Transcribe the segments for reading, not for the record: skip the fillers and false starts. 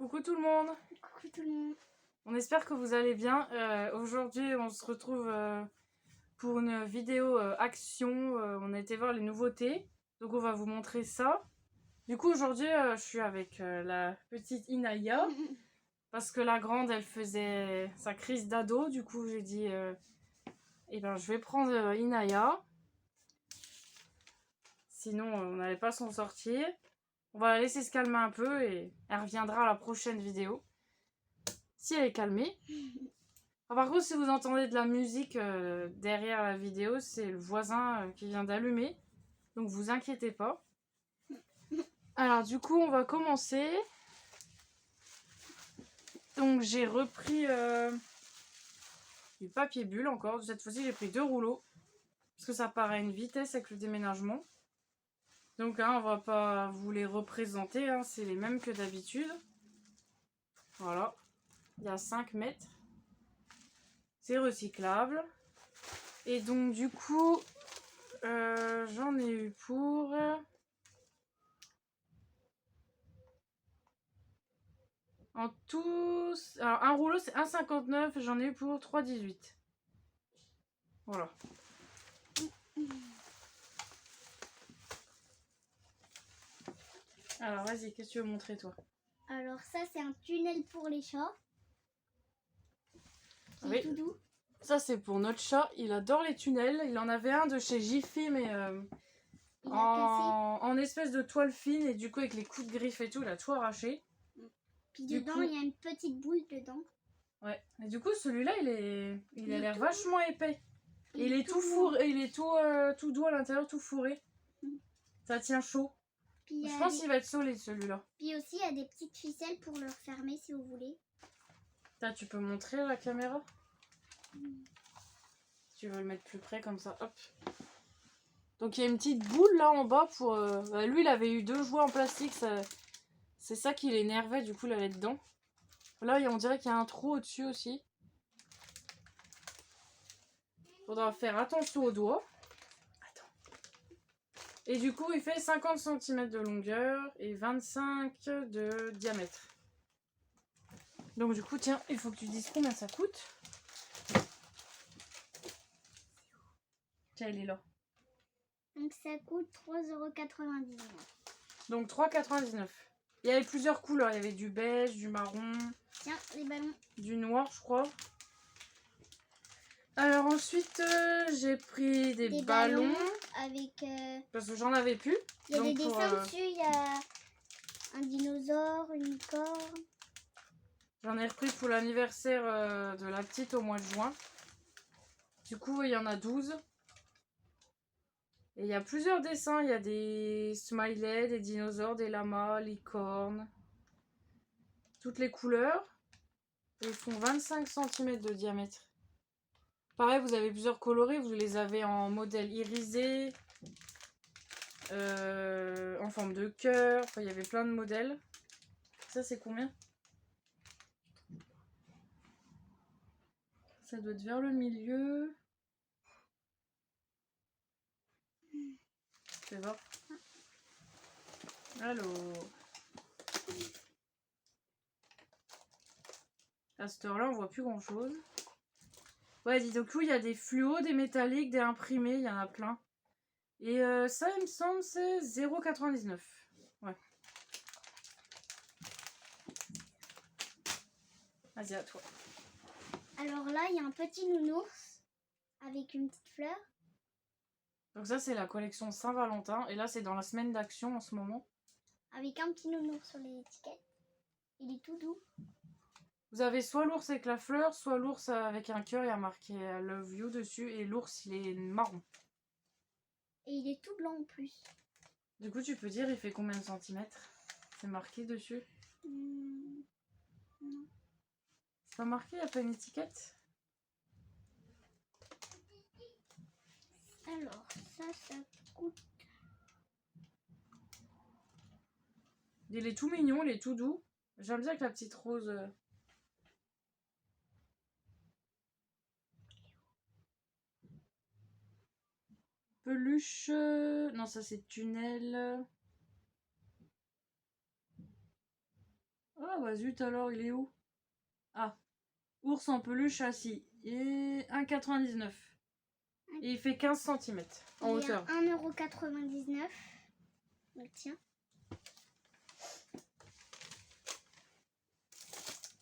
Coucou tout le monde. Coucou tout le monde. On espère que vous allez bien. Aujourd'hui on se retrouve pour une vidéo action. On a été voir les nouveautés. Donc on va vous montrer ça. Du coup aujourd'hui je suis avec la petite Inaya. Parce que la grande elle faisait sa crise d'ado. Du coup j'ai dit eh ben, je vais prendre Inaya. Sinon on n'allait pas s'en sortir. On va la laisser se calmer un peu et elle reviendra à la prochaine vidéo. Si elle est calmée. Ah, par contre, si vous entendez de la musique derrière la vidéo, c'est le voisin qui vient d'allumer. Donc vous inquiétez pas. Alors du coup, on va commencer. Donc j'ai repris du papier bulle encore. Cette fois-ci, j'ai pris 2 rouleaux. Parce que ça part à une vitesse avec le déménagement. Donc hein, on va pas vous les représenter. Hein, c'est les mêmes que d'habitude. Voilà. Il y a 5 mètres. C'est recyclable. Et donc du coup, j'en ai eu pour... En tout... Alors un rouleau c'est 1,59. J'en ai eu pour 3,18. Voilà. Alors vas-y, qu'est-ce que tu veux montrer toi? Alors ça c'est un tunnel pour les chats. Oui. Tout doux. Ça c'est pour notre chat. Il adore les tunnels. Il en avait un de chez Jiffy mais en espèce de toile fine. Et du coup avec les coups de griffe et tout, il a tout arraché. Puis dedans il y a une petite boule dedans. Ouais. Et du coup celui-là il a l'air tout vachement épais. Et il est tout fourré. Il est tout doux à l'intérieur, tout fourré. Ça tient chaud. Puis Je pense qu'il va être solide celui-là. Puis aussi il y a des petites ficelles pour le refermer si vous voulez. Là, tu peux montrer à la caméra? Si tu veux le mettre plus près comme ça, hop. Donc il y a une petite boule là en bas pour... lui il avait eu 2 jouets en plastique, c'est ça qui l'énervait, du coup il allait dedans. Là on dirait qu'il y a un trou au-dessus aussi. Faudra faire attention aux doigts. Attends. Et du coup il fait 50 cm de longueur et 25 de diamètre. Donc du coup tiens, il faut que tu dises combien ça coûte. Tiens, il est là. Donc ça coûte 3,99 €. Donc 3,99 €. Il y avait plusieurs couleurs. Il y avait du beige, du marron. Tiens, les ballons. Du noir, je crois. Alors ensuite, j'ai pris des ballons. Avec... Parce que j'en avais plus. Il y a des dessins dessus. Il y a un dinosaure, une licorne. J'en ai repris pour l'anniversaire de la petite au mois de juin. Du coup, il y en a 12. Et il y a plusieurs dessins. Il y a des smileys, des dinosaures, des lamas, licornes. Toutes les couleurs. Et ils font 25 cm de diamètre. Pareil, vous avez plusieurs coloris. Vous les avez en modèle irisé. En forme de cœur. Enfin, il y avait plein de modèles. Ça, c'est combien? Ça doit être vers le milieu. Fais voir. Alors. À cette heure-là, on voit plus grand-chose. Ouais, dis donc, il y a des fluos, des métalliques, des imprimés, il y en a plein. Et ça, il me semble, c'est 0,99 €. Ouais. Vas-y, à toi. Alors là, il y a un petit nounours avec une petite fleur. Donc ça, c'est la collection Saint-Valentin. Et là, c'est dans la semaine d'action en ce moment. Avec un petit nounours sur les étiquettes. Il est tout doux. Vous avez soit l'ours avec la fleur, soit l'ours avec un cœur. Il y a marqué I love you dessus. Et l'ours, il est marron. Et il est tout blanc en plus. Du coup, tu peux dire, il fait combien de centimètres? C'est marqué dessus? Non. C'est pas marqué, il n'y a pas une étiquette? Alors, ça coûte... Il est tout mignon, il est tout doux. J'aime bien avec la petite rose. Peluche. Non, ça c'est tunnel. Ah bah zut alors, il est où? Ah, ours en peluche assis. Et 1,99. Et il fait 15 cm en hauteur. 1,99 €. Donc tiens.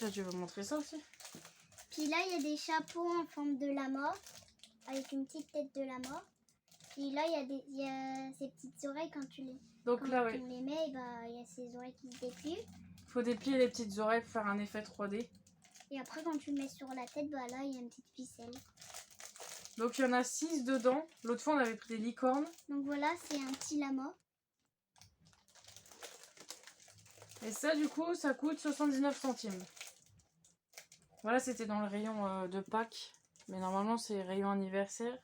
Là, tu veux montrer ça aussi? Puis là, il y a des chapeaux en forme de la mort, avec une petite tête de la mort. Puis là, il y a ces petites oreilles quand tu les, Donc quand là, oui. on les met, bah, il y a ces oreilles qui se déplient. Faut déplier les petites oreilles pour faire un effet 3D. Et après, quand tu le mets sur la tête, bah là, il y a une petite ficelle. Donc il y en a 6 dedans. L'autre fois, on avait pris des licornes. Donc voilà, c'est un petit lama. Et ça, du coup, ça coûte 79 centimes. Voilà, c'était dans le rayon de Pâques. Mais normalement, c'est rayon anniversaire.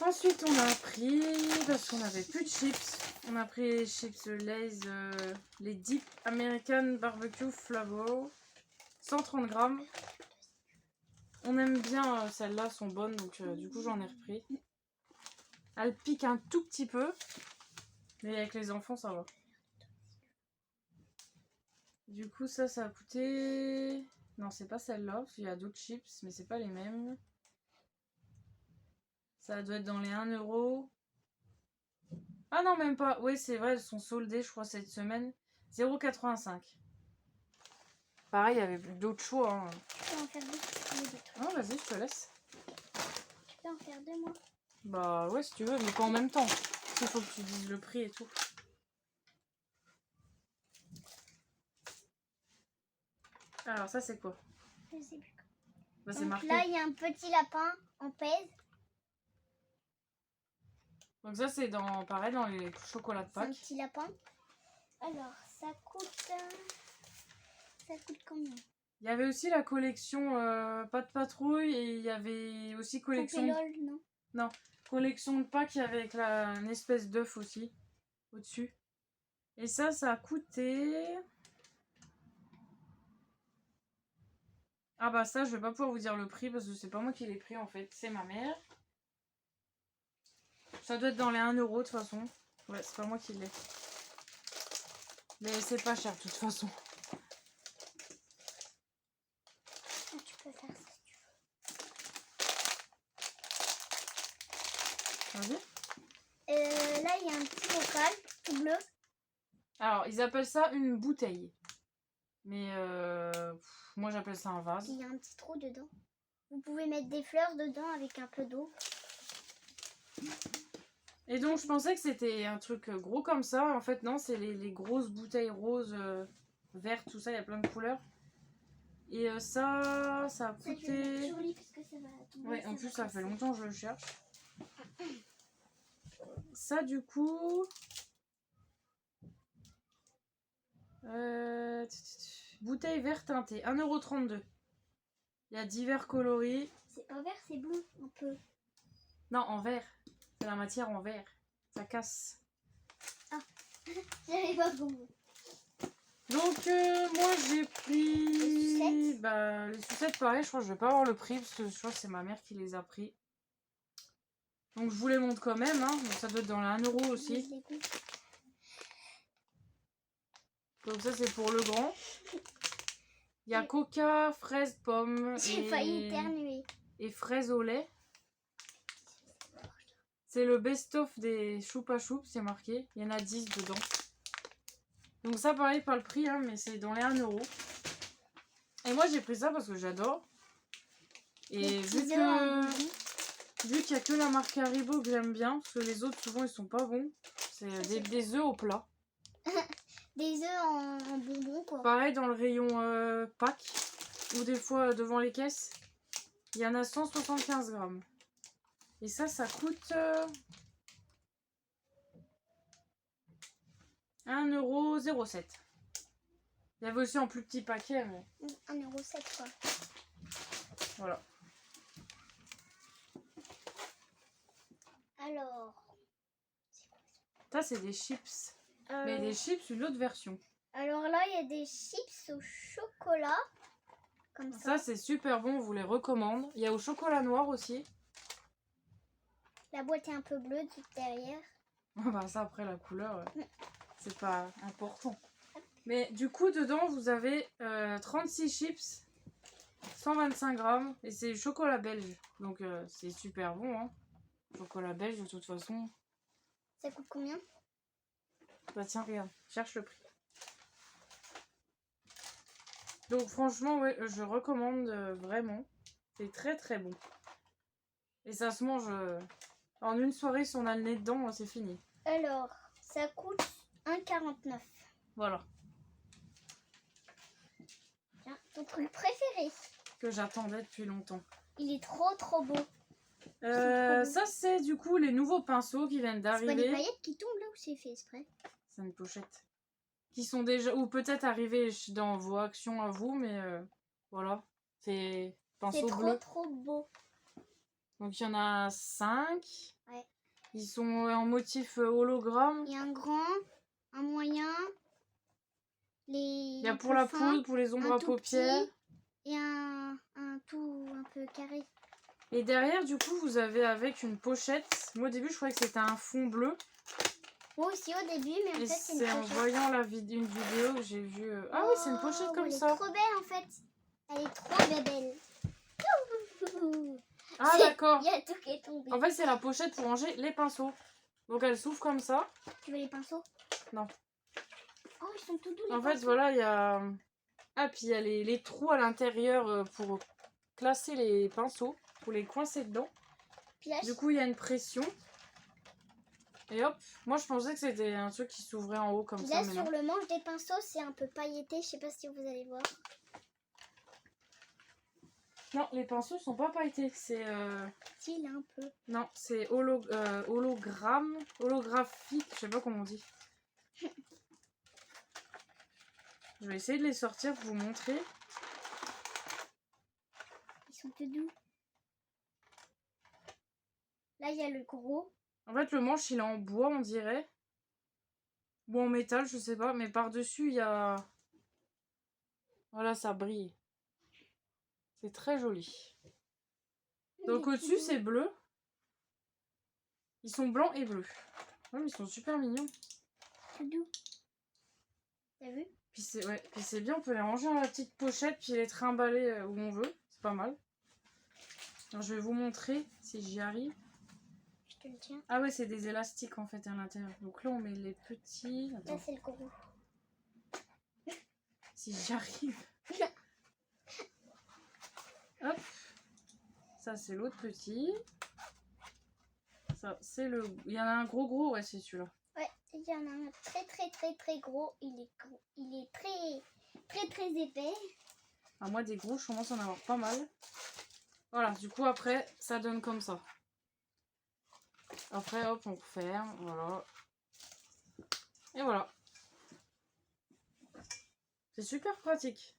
Ensuite, on a pris, parce qu'on n'avait plus de chips, on a pris les chips Lay's, les Deep American Barbecue Flavor, 130 grammes. On aime bien celles-là, sont bonnes, donc du coup j'en ai repris. Elles piquent un tout petit peu, mais avec les enfants ça va. Du coup ça a coûté... Non, c'est pas celle-là, parce qu'il y a d'autres chips, mais c'est pas les mêmes. Ça doit être dans les 1 €. Ah non, même pas. Oui, c'est vrai, elles sont soldées, je crois, cette semaine. 0,85. Pareil, il y avait d'autres choix. Hein. Tu peux en faire deux. Ah, vas-y, je te laisse. Tu peux en faire deux, moi. Bah ouais, si tu veux, mais pas en même temps. Il faut que tu dises le prix et tout. Alors, ça, c'est quoi? Je sais plus. Bah, c'est Donc marqué. là, il y a un petit lapin en pèse. Donc ça, c'est dans, pareil, dans les chocolats de C'est un Pâques. petit lapin. Alors, ça coûte combien? Il y avait aussi la collection Pas de patrouille et il y avait aussi collection... Pompélol, non? Non, collection de Pâques avec une espèce d'œuf aussi, au-dessus. Et ça a coûté... Ah bah ça, je vais pas pouvoir vous dire le prix parce que c'est pas moi qui l'ai pris en fait, c'est ma mère. Ça doit être dans les 1 € de toute façon. Ouais, c'est pas moi qui l'ai. Mais c'est pas cher de toute façon. Ah, tu peux faire ça si tu Vas-y. veux. Là, il y a un petit bocal tout bleu. Alors, ils appellent ça une bouteille. Mais moi j'appelle ça un vase. Il y a un petit trou dedans. Vous pouvez mettre des fleurs dedans avec un peu d'eau. Et donc je pensais que c'était un truc gros comme ça. En fait non, c'est les grosses bouteilles roses, vertes, tout ça, il y a plein de couleurs. Et ça a Ça, je vais le coûté... mettre sur lui parce que ça va tomber. Ouais, en va plus ça casser. fait longtemps que je le cherche. Ça du coup... bouteille vert teintée, 1,32 €. Il y a divers coloris. C'est pas vert, c'est bleu un peu. Non, en vert. C'est la matière en vert. Ça casse. J'avais pas compris. Donc moi j'ai pris... Les sucettes. Bah, les sucettes pareil, je crois que je vais pas avoir le prix parce que je crois que c'est ma mère qui les a pris. Donc je vous les montre quand même, hein. Donc ça doit être dans les 1 € aussi. Donc ça c'est pour le grand. Il y a coca, fraise, pomme J'ai failli éternuer. et fraise au lait. C'est le best-of des choupa choups, c'est marqué. Il y en a 10 dedans. Donc ça pareil, pas le prix, hein, mais c'est dans les 1 €. Et moi j'ai pris ça parce que j'adore. Et vu qu'il y a que la marque Haribo que j'aime bien, parce que les autres souvent ils sont pas bons. C'est des œufs au plat. Des œufs en bonbons quoi. Pareil dans le rayon Pâques, ou des fois devant les caisses. Il y en a 175 grammes. Et ça coûte 1,07 €. Il y avait aussi en plus petit paquet, mais 1,07 € quoi. voilà. Alors. Ça c'est des chips. Mais des chips, une autre version. Alors là, il y a des chips au chocolat. Comme Ça c'est super bon, on vous les recommande. Il y a au chocolat noir aussi. La boîte est un peu bleue derrière. Ah bah ça après la couleur, c'est pas important. Mais du coup dedans vous avez 36 chips, 125 grammes et c'est chocolat belge. Donc c'est super bon hein. Chocolat belge de toute façon. Ça coûte combien? Bah tiens regarde, cherche le prix. Donc franchement ouais je recommande vraiment. C'est très très bon. Et ça se mange en une soirée si on a le nez dedans c'est fini. Alors, ça coûte 1,49. Voilà. Tiens, ton truc préféré. Que j'attendais depuis longtemps. Il est trop trop beau. Ça c'est du coup les nouveaux pinceaux qui viennent C'est pas des d'arriver. paillettes qui tombent là ou c'est fait exprès? C'est une pochette. Qui sont déjà, ou peut-être arrivés dans vos actions à vous, mais voilà. C'est C'est pinceau trop bleu. trop beau. Donc il y en a 5. Ouais. Ils sont en motif hologramme. Il y a un grand, un moyen, Il y a pour la poudre, pour les ombres à paupières. Et un tout un peu carré. Et derrière, du coup, vous avez avec une pochette. Moi, au début, je croyais que c'était un fond bleu. Moi aussi au début, mais en Et fait c'est une c'est en pochette. voyant une vidéo que j'ai vu. Ah oui, c'est une pochette comme elle ça. Elle est trop belle en fait. Elle est trop belle. Ah d'accord. Il y a tout qui est tombé. En fait, c'est la pochette pour ranger les pinceaux. Donc elle s'ouvre comme ça. Tu veux les pinceaux? Non. Oh, ils sont tout doux les En fait, pinceaux. voilà, il y a... Ah, puis il y a les trous à l'intérieur pour classer les pinceaux, pour les coincer dedans. Puis là, Du coup, il y a une pression. Et hop, moi je pensais que c'était un truc qui s'ouvrait en haut comme puis ça. là Mais sur non. le manche des pinceaux, c'est un peu pailleté. Je sais pas si vous allez voir. Non, les pinceaux sont pas pailletés. C'est... Si, là un peu. Non, c'est hologramme, holographique, je sais pas comment on dit. Je vais essayer de les sortir pour vous montrer. Ils sont tout doux. Là, il y a le gros. En fait, le manche, il est en bois, on dirait. Ou en métal, je sais pas. Mais par-dessus, il y a... Voilà, ça brille. C'est très joli. Donc au-dessus, c'est bleu. Ils sont blancs et bleus. Ouais, mais ils sont super mignons. Tout doux. T'as vu? Puis c'est ouais, bien, on peut les ranger dans la petite pochette, puis les trimballer où on veut. C'est pas mal. Alors, je vais vous montrer si j'y arrive. Je te le tiens. Ah ouais, c'est des élastiques en fait à l'intérieur. Donc là, on met les petits. Attends, Là, c'est le gros. si j'y arrive. Hop. Ça, c'est l'autre petit. Ça, c'est le... Il y en a un gros, ouais, c'est celui-là. Ouais, il y en a un très gros. Il est gros. Il est très épais. Ah, moi, des gros, je commence à en avoir pas mal. Voilà, du coup, après, ça donne comme ça. Après, hop, on referme, voilà. Et voilà. C'est super pratique.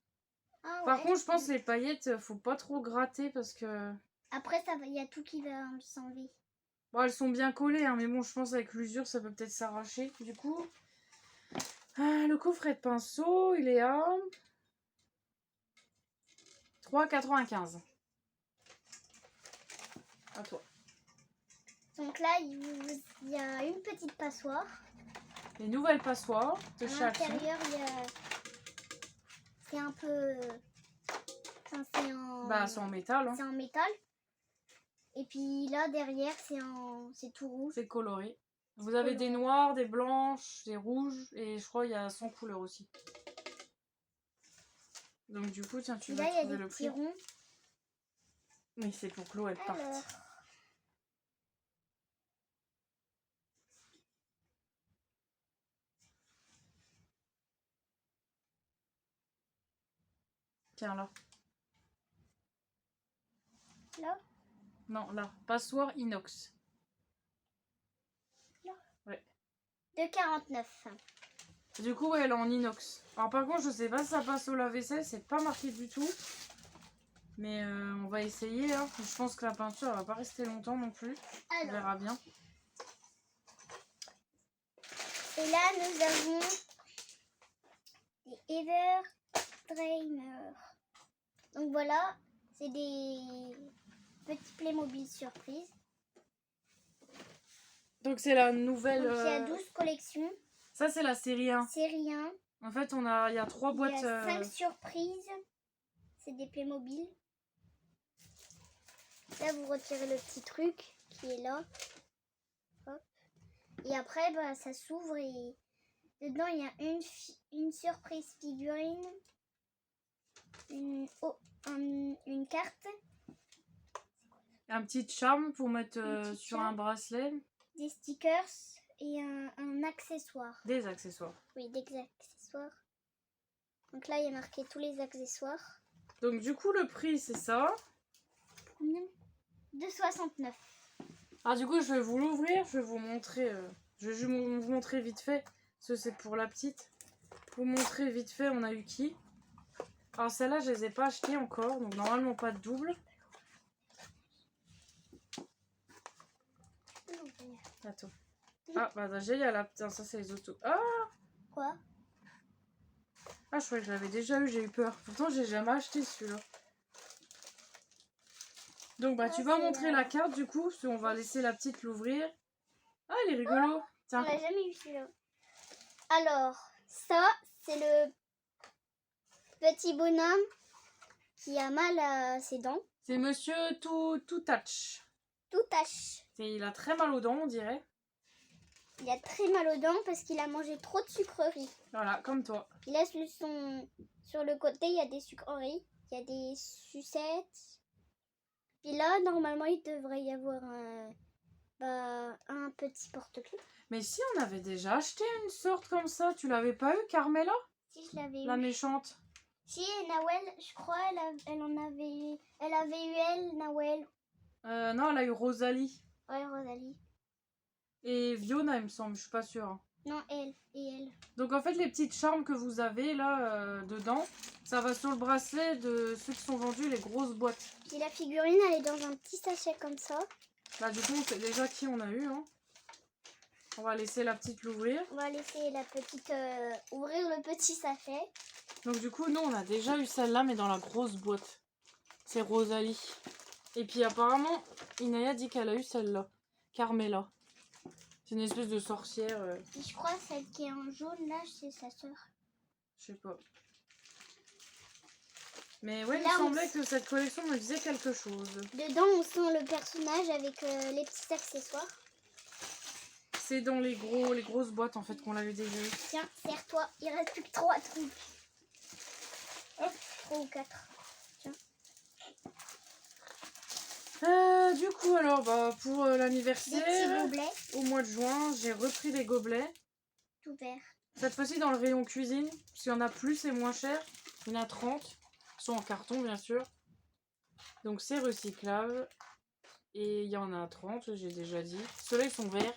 Ah, Par ouais. contre, je pense que les paillettes, faut pas trop gratter parce que... Après, ça va, il y a tout qui va s'enlever. Bon, elles sont bien collées, hein, mais bon, je pense avec l'usure, ça peut peut-être s'arracher. Du coup, le coffret de pinceau, il est à 3,95. À toi. Donc là, il y a une petite passoire. Les nouvelles passoires de À chez Action. l'intérieur, il y a... C'est un peu... Enfin, c'est en... Bah, c'est en métal. Hein. C'est en métal. Et puis là, derrière, c'est tout rouge. C'est coloré. Vous avez des noirs, des blanches, des rouges, et je crois qu'il y a 100 couleurs aussi. Donc du coup, tiens, tu vas là, il y a trouver des le petits prix. ronds. Oui, c'est pour que l'eau, elle parte. Alors, Tiens, là. là, Non, là. Passoire inox. de 49. Du coup, ouais, elle est en inox. Alors par contre, je sais pas si ça passe au lave-vaisselle, c'est pas marqué du tout. Mais on va essayer. Hein. Je pense que la peinture, elle va pas rester longtemps non plus. On Alors, verra bien. et là, nous avons des Ever Dreamer. Donc voilà, c'est des petits Playmobil surprises. Donc c'est la nouvelle... Donc il y a 12 collections. Ça c'est la série 1. Série 1. En fait, il y a 3 boîtes... Il y a 5 surprises. C'est des Playmobil. Là, vous retirez le petit truc qui est là. Hop. Et après, bah, ça s'ouvre et dedans, il y a une surprise figurine. Une carte. Un petit charme pour mettre petit sur charme. un bracelet. Des stickers et un accessoire. Des accessoires. Oui, des accessoires. Donc là, il y a marqué tous les accessoires. Donc du coup, le prix, c'est ça. Combien? 2,69. Ah, du coup, je vais vous l'ouvrir. Je vais vous montrer... je vais juste vous montrer vite fait. Parce que c'est pour la petite. Vous montrer vite fait, on a eu qui. Alors celle-là, je les ai pas achetées encore. Donc normalement, pas de double. Attends. Ah, bah déjà, il y a la... Putain, ça, c'est les autos. Ah, Quoi? ah, je croyais que je l'avais déjà eu, j'ai eu peur. Pourtant, j'ai jamais acheté celui-là. Donc, bah, Ah, tu vas c'est montrer la- la carte, du coup. On va laisser la petite l'ouvrir. Ah, il est rigolo. On Tiens. n'a jamais eu celui-là. Alors, ça, c'est le petit bonhomme qui a mal à ses dents. C'est Monsieur Tout Touch. Tout tache. Il a très mal aux dents, on dirait. Il a très mal aux dents parce qu'il a mangé trop de sucreries. Voilà, comme toi. Il laisse sur le côté, il y a des sucreries, il y a des sucettes. Puis là, normalement, il devrait y avoir un petit porte-clés. Mais si, on avait déjà acheté une sorte comme ça. Tu l'avais pas eu, Carmela? Si je l'avais La eu. méchante. Si, Nawel, je crois, elle en avait eu. Elle avait eu elle, Nawel. Non, elle a eu Rosalie. Ouais, Rosalie. Et Fiona, il me semble, je suis pas sûre. Non, elle et elle. Donc en fait, les petites charmes que vous avez là dedans, ça va sur le bracelet de ceux qui sont vendus, les grosses boîtes. Puis la figurine, elle est dans un petit sachet comme ça. Bah du coup, on sait déjà qui on a eu. Hein. On va laisser la petite l'ouvrir. On va laisser la petite ouvrir le petit sachet. Donc du coup, nous, on a déjà eu celle-là, mais dans la grosse boîte. C'est Rosalie. Et puis apparemment, Inaya dit qu'elle a eu celle-là. Carmela. C'est une espèce de sorcière. Et je crois celle qui est en jaune là, c'est sa sœur. Je sais pas. Mais ouais, il Là, me on semblait s- que cette collection me disait quelque chose. Dedans, on sent le personnage avec les petits accessoires. C'est dans les grosses boîtes en fait qu'on l'avait déjà eu. Tiens, serre-toi, il reste plus que 3 trucs. Hop, 3 ou 4. Du coup alors bah pour Des petits l'anniversaire gobelets au mois de juin j'ai repris des gobelets. tout verts. Cette fois-ci dans le rayon cuisine. Parce qu'il y en a plus, c'est moins cher. Il y en a 30. Ils sont en carton bien sûr. Donc c'est recyclable. Et il y en a 30, j'ai déjà dit. Ceux-là ils sont verts.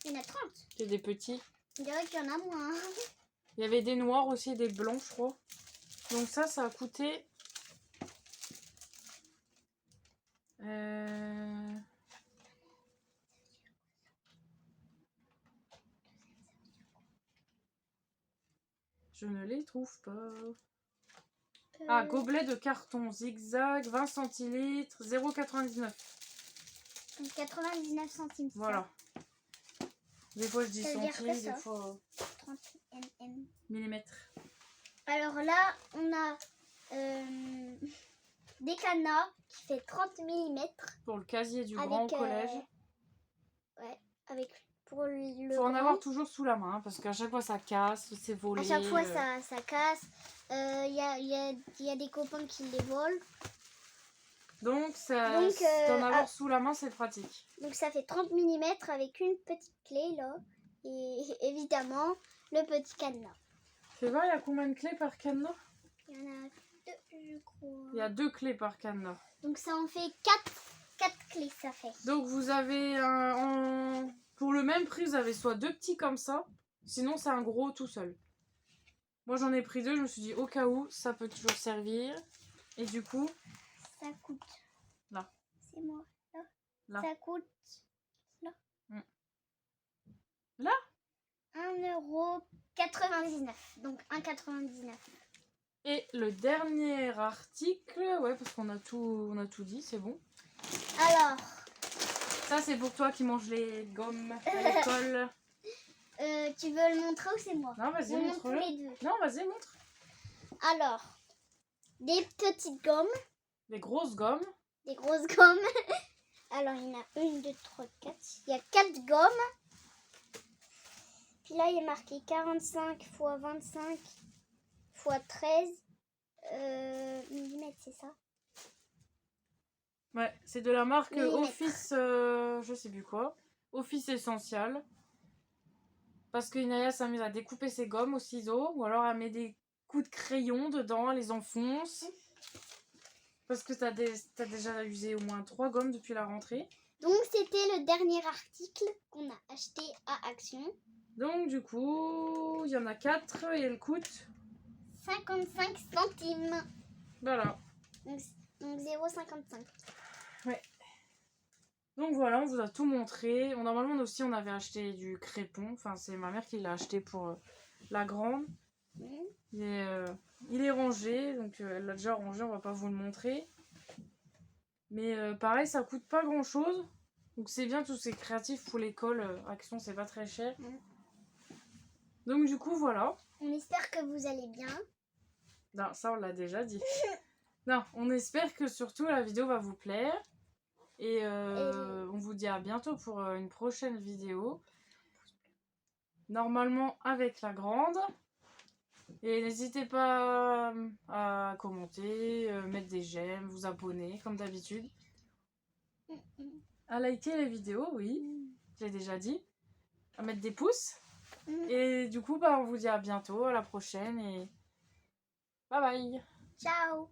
Il y en a 30. C'est des petits. On dirait qu'il y en a moins. Il y avait des noirs aussi et des blancs je crois. Donc ça a coûté... Je ne les trouve pas. Ah, gobelet de carton zigzag, 20 centilitres, 0,99. 99 centimes. Voilà. Des fois je dis Ça veut dire centimes, que ça. des fois 30 mm. millimètres. Alors là, on a des cadenas qui fait 30 mm. Pour le casier du grand au collège. Ouais, avec pour le Faut en grand. avoir toujours sous la main hein, parce qu'à chaque fois ça casse, c'est volé. À chaque fois ça casse. Il y a des copains qui les volent. Donc, Donc, d'en avoir sous la main, c'est pratique. Donc ça fait 30 mm avec une petite clé là. Et évidemment, le petit cadenas. Fais voir, il y a combien de clés par cadenas? Il y en a 2, je crois. Il y a 2 clés par cadenas. Donc ça en fait 4 clés, ça fait. Donc, vous avez pour le même prix, vous avez soit 2 petits comme ça, sinon c'est un gros tout seul. Moi, j'en ai pris 2, je me suis dit au cas où, ça peut toujours servir. Et du coup, Ça coûte. Là. C'est moi. Là. Là. Ça coûte. Là. Là 1,99 €. Donc 1,99 €. et le dernier article, ouais, parce qu'on a tout dit, c'est bon. Alors, Ça, c'est pour toi qui mange les gommes à l'école. Tu veux le montrer ou c'est moi? Non, vas-y, On montre montre-le. les deux. Non, vas-y, montre. Alors, des petites gommes, Les grosses gommes. des grosses gommes. Alors, il y en a 1, 2, 3, 4. Il y a 4 gommes. Puis là, il est marqué 45 x 25 x 13 millimètres, c'est ça? Ouais, c'est de la marque Millimètres. Office, je sais plus quoi. Office Essential. Parce que Inaya s'amuse à découper ses gommes au ciseau. Ou alors elle met des coups de crayon dedans, elle les enfonce. Parce que t'as déjà usé au moins 3 gommes depuis la rentrée. Donc, c'était le dernier article qu'on a acheté à Action. Donc du coup, il y en a 4 et elles coûtent. 55 centimes. Voilà. Donc 0,55. Ouais. Donc voilà, on vous a tout montré. Normalement aussi, on avait acheté du crépon. Enfin, c'est ma mère qui l'a acheté pour la grande. Il est rangé, donc elle l'a déjà rangé, on va pas vous le montrer. Mais pareil, ça coûte pas grand chose. Donc c'est bien, tous ces créatifs pour l'école. Action, c'est pas très cher. Donc du coup, voilà. On espère que vous allez bien. Non, ça on l'a déjà dit. Non, on espère que surtout la vidéo va vous plaire. Et on vous dit à bientôt pour une prochaine vidéo. Normalement avec la grande. Et n'hésitez pas à commenter, mettre des j'aime, vous abonner comme d'habitude. À liker les vidéos, oui, j'ai déjà dit. À mettre des pouces. Et du coup, bah, on vous dit à bientôt, à la prochaine et bye bye. Ciao.